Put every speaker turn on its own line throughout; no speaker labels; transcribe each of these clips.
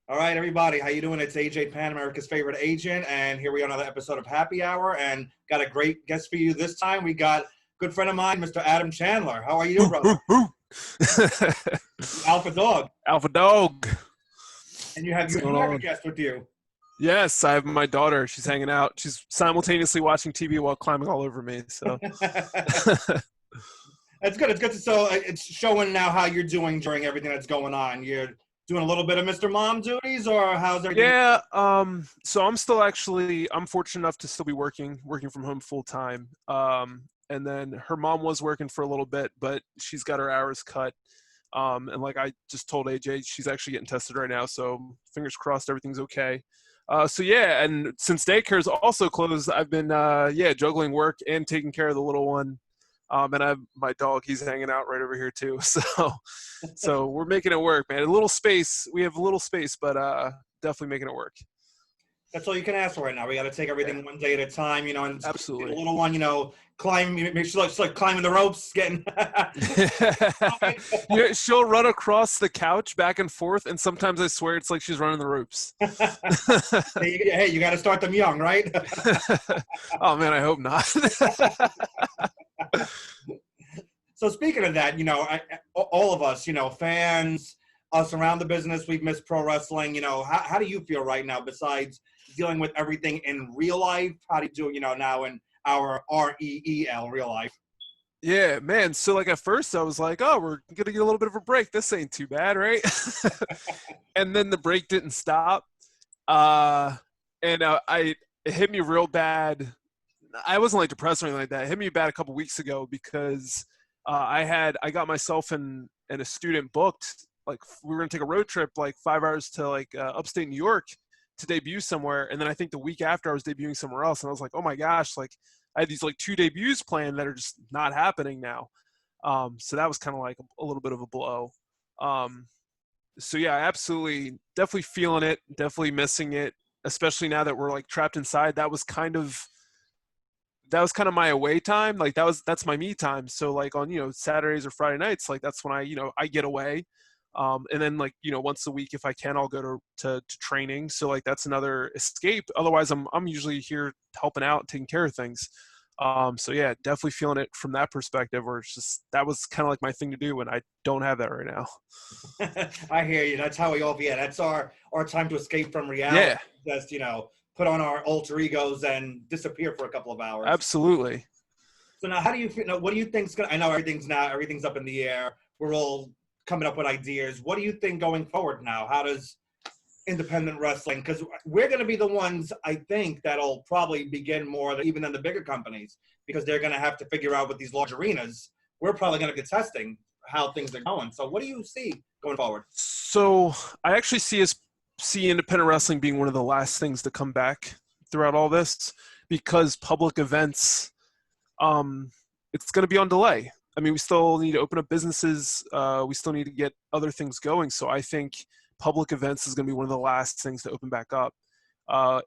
All right, everybody, how you doing? It's AJ Pan, America's favorite agent, and here we are, another episode of Happy Hour, and got a great guest for you this time. We got a good friend of mine, Mr. Adam Chandler. How are you doing, brother? Alpha Dog,
Alpha Dog.
and you have
What's
you
going
have a
on?
guest with you.
Yes, I have my daughter. She's hanging out. She's simultaneously watching TV while climbing all over me. So
That's good. It's good to it's showing now how you're doing during everything that's going on. You're doing a little bit of Mr. Mom duties, or how's everything?
yeah, so I'm fortunate enough to still be working from home full time. And then her mom was working for a little bit, but she's got her hours cut. And like I just told AJ, she's actually getting tested right now, so fingers crossed everything's okay. So yeah, and since daycare is also closed, I've been juggling work and taking care of the little one. And I have my dog; he's hanging out right over here too. So we're making it work, man. A little space. We have a little space, but definitely making it work.
That's all you can ask for right now. We got to take
Yeah,
everything one day at a time, and the
absolutely.
little one, climbing, make sure it's like climbing the ropes, getting.
Yeah, she'll run across the couch back and forth, and sometimes I swear it's like she's running the ropes.
Hey, you got to start them young, right?
Oh man, I hope not.
So speaking of that, all of us, fans, us around the business, we've missed pro wrestling. How do you feel right now? Besides dealing with everything in real life, how do you do? Now in our REEL, real life.
Yeah, man. So like at first I was like, oh, we're gonna get a little bit of a break. This ain't too bad, right? And then the break didn't stop. And it hit me real bad. I wasn't like depressed or anything like that. It hit me bad a couple weeks ago because I got myself and a student booked. Like we were gonna take a road trip, like 5 hours to like upstate New York to debut somewhere, and then I think the week after I was debuting somewhere else, and I was like, oh my gosh, like I had these like 2 debuts planned that are just not happening now. So that was kind of like a little bit of a blow. Um, so yeah, definitely feeling it, definitely missing it, especially now that we're like trapped inside. That was kind of my away time. Like that's my me time. So like on Saturdays or Friday nights, like that's when I get away. And then like once a week if I can, I'll go to training. So like that's another escape. Otherwise, I'm usually here helping out, taking care of things. So yeah, definitely feeling it from that perspective. Where it's just that was kind of like my thing to do, and I don't have that right now.
I hear you. That's how we all. Yeah, that's our time to escape from reality.
Yeah,
Just put on our alter egos and disappear for a couple of hours.
absolutely.
So now, how do you feel? Now, what do you think's gonna? I know everything's up in the air. We're all coming up with ideas. What do you think going forward now? How does independent wrestling? Because we're going to be the ones I think that'll probably begin more even than the bigger companies because they're going to have to figure out with these large arenas. We're probably going to be testing how things are going. So what do you see going forward?
So I actually see independent wrestling being one of the last things to come back throughout all this because public events, it's going to be on delay. I mean, we still need to open up businesses. We still need to get other things going. So I think public events is going to be one of the last things to open back up. Uh,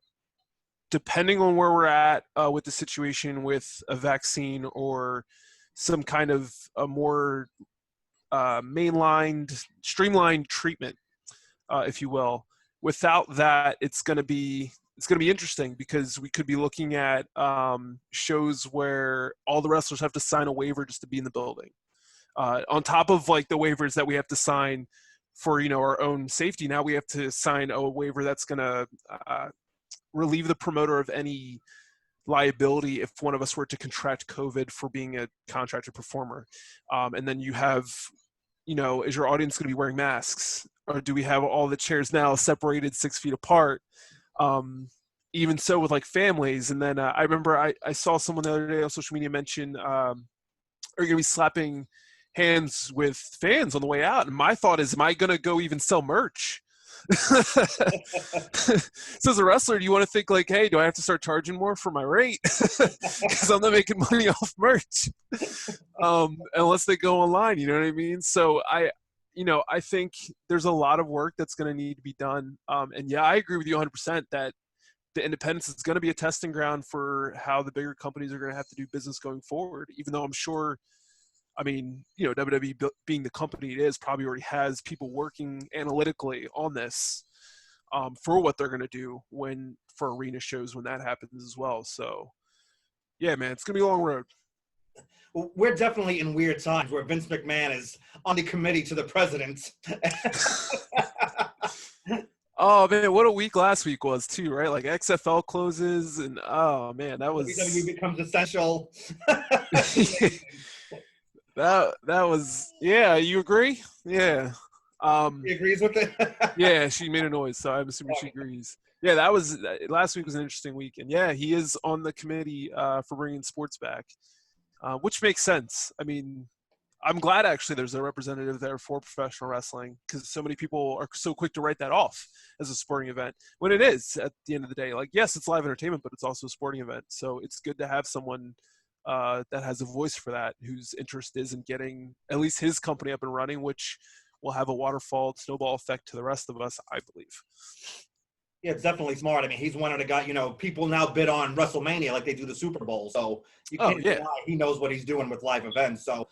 Depending on where we're at with the situation with a vaccine or some kind of a more streamlined treatment, if you will. Without that, it's going to be interesting because we could be looking at shows where all the wrestlers have to sign a waiver just to be in the building. On top of like the waivers that we have to sign for our own safety, now we have to sign a waiver that's going to relieve the promoter of any liability if one of us were to contract COVID for being a contracted performer. And then you have, is your audience going to be wearing masks? Or do we have all the chairs now separated 6 feet apart? Even so with like families. And then I remember I saw someone the other day on social media mention, are you going to be slapping hands with fans on the way out? And my thought is, am I going to go even sell merch? So as a wrestler, do you want to think like, hey, do I have to start charging more for my rate because I'm not making money off merch unless they go online, you know what I mean? So I think there's a lot of work that's going to need to be done, and yeah, I agree with you 100% that the independence is going to be a testing ground for how the bigger companies are going to have to do business going forward, even though I'm sure, I mean, WWE being the company it is probably already has people working analytically on this. for what they're going to do for arena shows when that happens as well. So, yeah, man, it's going to be a long road.
Well, we're definitely in weird times where Vince McMahon is on the committee to the president.
Oh man, what a week last week was too, right? Like XFL closes, and oh man, that was
WWE becomes essential.
that was yeah. You agree? Yeah.
He agrees with it.
Yeah, she made a noise, so I'm assuming she agrees. Yeah, that was last week was an interesting week, and yeah, he is on the committee for bringing sports back, which makes sense. I mean, I'm glad actually there's a representative there for professional wrestling because so many people are so quick to write that off as a sporting event when it is at the end of the day. Like, yes, it's live entertainment, but it's also a sporting event. So it's good to have someone that has a voice for that, whose interest is in getting at least his company up and running, which will have a waterfall snowball effect to the rest of us, I believe.
Yeah, it's definitely smart. I mean, he's one of the guys, people now bid on WrestleMania like they do the Super Bowl. So you can't deny he knows what he's doing with live events. So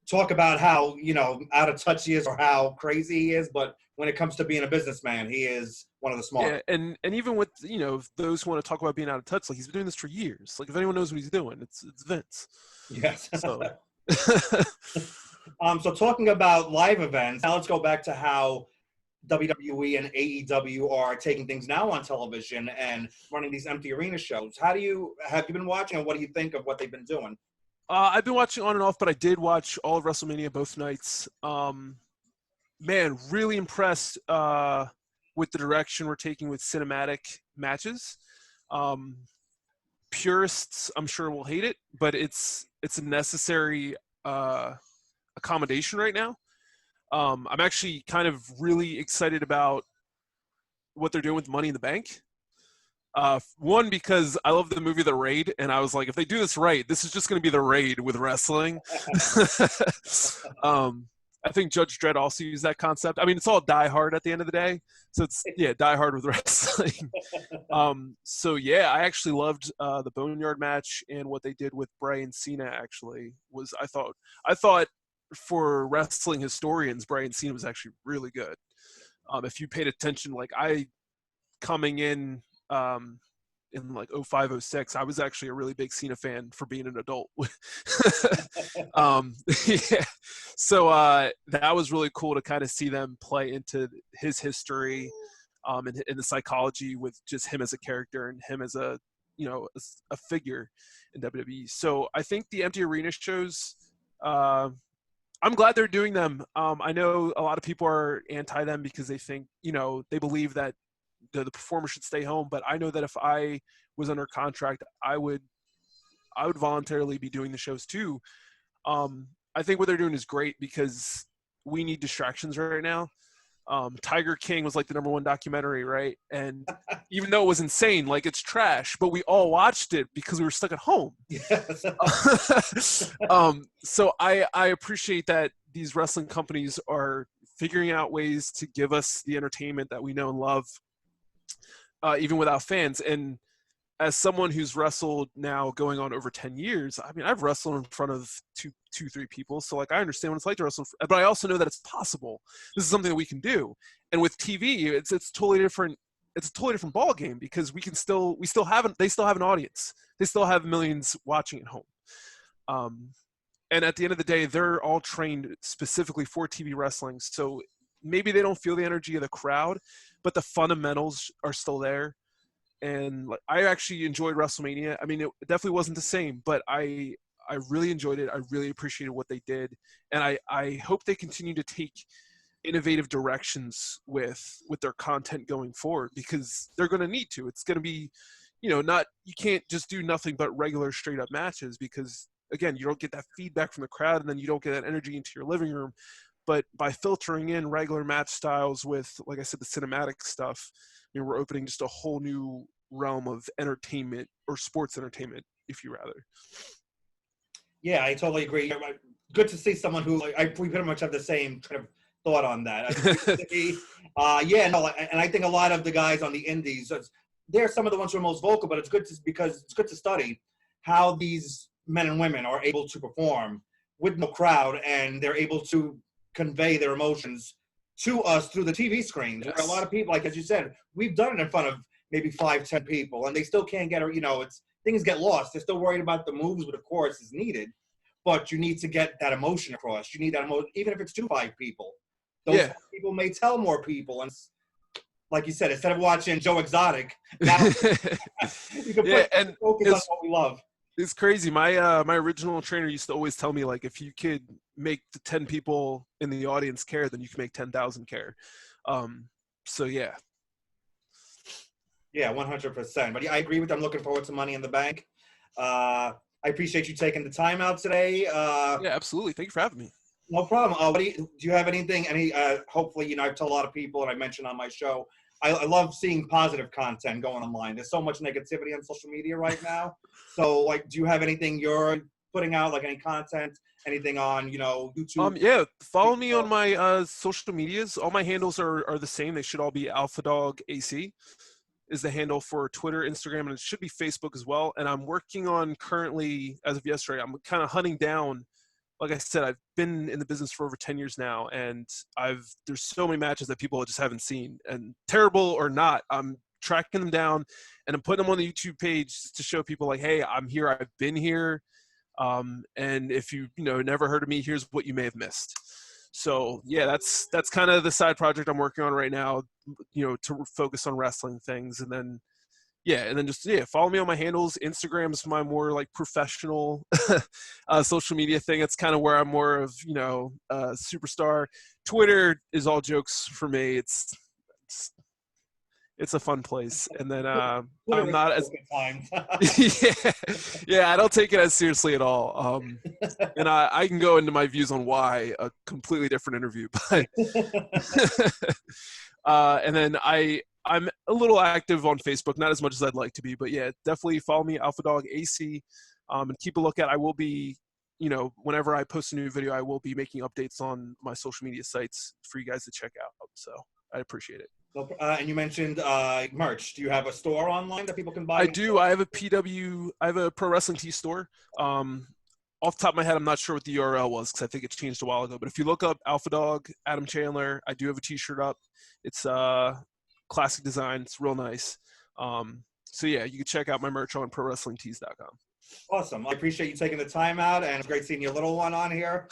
talk about how, out of touch he is or how crazy he is. But when it comes to being a businessman, he is one of the smartest.
Yeah, and even with, those who want to talk about being out of touch, like he's been doing this for years. Like if anyone knows what he's doing, it's Vince.
Yes.
So.
So talking about live events, now let's go back to how WWE and AEW are taking things now on television and running these empty arena shows. Have you been watching, and what do you think of what they've been doing?
I've been watching on and off, but I did watch all of WrestleMania both nights. Man, really impressed with the direction we're taking with cinematic matches. Purists, I'm sure, will hate it, but it's a necessary accommodation right now. I'm actually kind of really excited about what they're doing with Money in the Bank. One, because I love the movie The Raid, and I was like, if they do this right, this is just going to be The Raid with wrestling. I think Judge Dredd also used that concept. I mean, it's all Die Hard at the end of the day. So it's, Die Hard with wrestling. So, yeah, I actually loved the Boneyard match, and what they did with Bray and Cena actually was, I thought for wrestling historians, Bray and Cena was actually really good. If you paid attention, like coming in like 05, 06, I was actually a really big Cena fan for being an adult. Yeah. So that was really cool to kind of see them play into his history and the psychology with just him as a character and him as a figure in WWE. So I think the empty arena shows, I'm glad they're doing them. I know a lot of people are anti them because they think, they believe that the performer should stay home. But I know that if I was under contract, I would voluntarily be doing the shows too. I think what they're doing is great because we need distractions right now. Tiger King was like the #1 documentary, right? And even though it was insane, like it's trash, but we all watched it because we were stuck at home.
Yes.
So I appreciate that these wrestling companies are figuring out ways to give us the entertainment that we know and love, even without fans. And as someone who's wrestled now going on over 10 years, I mean, I've wrestled in front of two, 3 people. So like, I understand what it's like to wrestle, but I also know that it's possible. This is something that we can do. And with TV, it's totally different. It's a totally different ball game because they still have an audience. They still have millions watching at home. And at the end of the day, they're all trained specifically for TV wrestling. So maybe they don't feel the energy of the crowd, but the fundamentals are still there. And like, I actually enjoyed WrestleMania. I mean, it definitely wasn't the same, but I really enjoyed it. I really appreciated what they did. And I hope they continue to take innovative directions with their content going forward because they're going to need to. It's going to be, you can't just do nothing but regular straight up matches because, again, you don't get that feedback from the crowd and then you don't get that energy into your living room. But by filtering in regular match styles with, like I said, the cinematic stuff, we're opening just a whole new realm of entertainment or sports entertainment, if you rather.
Yeah, I totally agree. Good to see someone who we pretty much have the same kind of thought on that. And I think a lot of the guys on the indies, they're some of the ones who are most vocal, but it's good to study how these men and women are able to perform with no crowd and they're able to convey their emotions to us through the TV screens.
Yes.
Where a lot of people, like as you said, we've done it in front of maybe 5-10 people, and they still can't get it. It's things get lost. They're still worried about the moves, but of course is needed. But you need to get that emotion across. You need that emotion, even if it's 2-5 people. Those people may tell more people, and like you said, instead of watching Joe Exotic, now you can focus on what we love.
It's crazy. My original trainer used to always tell me, like, if you could make the 10 people in the audience care, then you can make 10,000 care. So yeah.
Yeah, 100%. But yeah, I agree with you. I'm looking forward to Money in the Bank. I appreciate you taking the time out today.
Yeah, absolutely. Thank you for having me.
No problem. Do you have anything? Hopefully, I've told a lot of people, and I mentioned on my show, I love seeing positive content going online. There's so much negativity on social media right now. So, like, do you have anything you're putting out, like any content, anything on, YouTube?
Yeah, follow me on my social medias. All my handles are the same. They should all be AlphaDogAC is the handle for Twitter, Instagram, and it should be Facebook as well. And I'm working on currently, as of yesterday, I'm kind of hunting down. Like I said, I've been in the business for over 10 years now, and there's so many matches that people just haven't seen. And terrible or not, I'm tracking them down, and I'm putting them on the YouTube page to show people, like, hey, I'm here, I've been here, and if you never heard of me, here's what you may have missed. So yeah, that's kind of the side project I'm working on right now, to focus on wrestling things, and then. Yeah, and then just follow me on my handles. Instagram's my more like professional social media thing. It's kind of where I'm more of superstar. Twitter is all jokes for me. It's a fun place, and then I'm not as I don't take it as seriously at all. And I can go into my views on why, a completely different interview, but and then I'm a little active on Facebook, not as much as I'd like to be, but yeah, definitely follow me, AlphaDogAC, and keep a look at. I will be, whenever I post a new video, I will be making updates on my social media sites for you guys to check out. So I appreciate it.
And you mentioned merch. Do you have a store online that people can buy?
I do. I have a Pro Wrestling Tee store. Off the top of my head, I'm not sure what the URL was because I think it changed a while ago. But if you look up Alpha Dog, Adam Chandler, I do have a T-shirt up. It's classic design. It's real nice. So yeah, you can check out my merch on ProWrestlingTees.com.
Awesome. I appreciate you taking the time out, and it's great seeing your little one on here.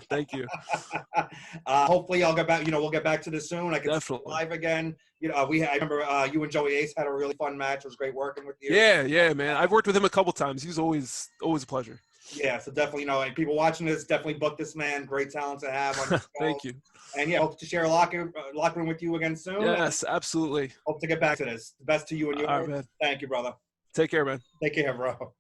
Thank you.
Hopefully, I'll get back. We'll get back to this soon. I can see you
Definitely.
live again. I remember you and Joey Ace had a really fun match. It was great working with you.
Yeah, man. I've worked with him a couple times. He's always a pleasure.
Yeah, so definitely, people watching this, definitely book this man. Great talent to have on your show.
Thank you.
And yeah, hope to share a locker room with you again soon.
Yes, absolutely.
Hope to get back to this. The best to you and yours.
All right, man.
Thank you, brother.
Take care, man.
Take care, bro.